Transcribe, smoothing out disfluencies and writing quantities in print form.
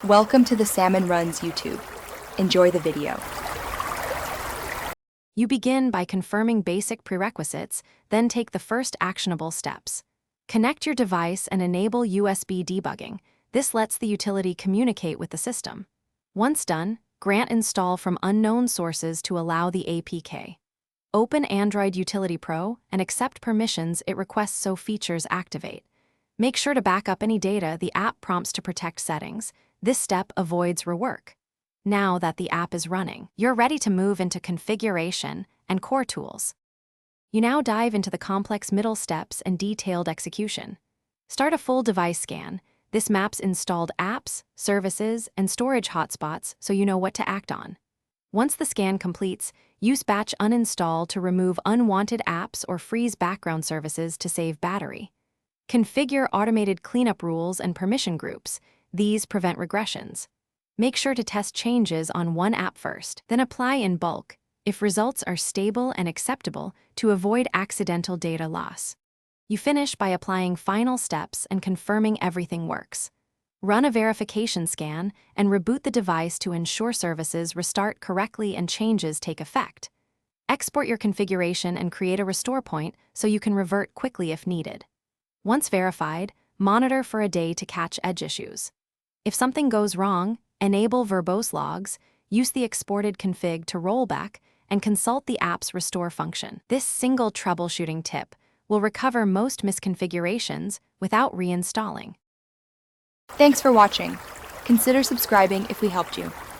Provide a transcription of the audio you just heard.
Welcome to the Salmon Runs YouTube. Enjoy the video. You begin by confirming basic prerequisites, then take the first actionable steps. Connect your device and enable USB debugging. This lets the utility communicate with the system. Once done, grant install from unknown sources to allow the APK. Open Android Utility Pro and accept permissions it requests so features activate. Make sure to back up any data the app prompts to protect settings. This step avoids rework. Now that the app is running, you're ready to move into configuration and core tools. You now dive into the complex middle steps and detailed execution. Start a full device scan. This maps installed apps, services, and storage hotspots so you know what to act on. Once the scan completes, use batch uninstall to remove unwanted apps or freeze background services to save battery. Configure automated cleanup rules and permission groups. These prevent regressions. Make sure to test changes on one app first, then apply in bulk, if results are stable and acceptable, to avoid accidental data loss. You finish by applying final steps and confirming everything works. Run a verification scan and reboot the device to ensure services restart correctly and changes take effect. Export your configuration and create a restore point so you can revert quickly if needed. Once verified, monitor for a day to catch edge issues. If something goes wrong, enable verbose logs, use the exported config to roll back, and consult the app's restore function. This single troubleshooting tip will recover most misconfigurations without reinstalling. Thanks for watching. Consider subscribing if we helped you.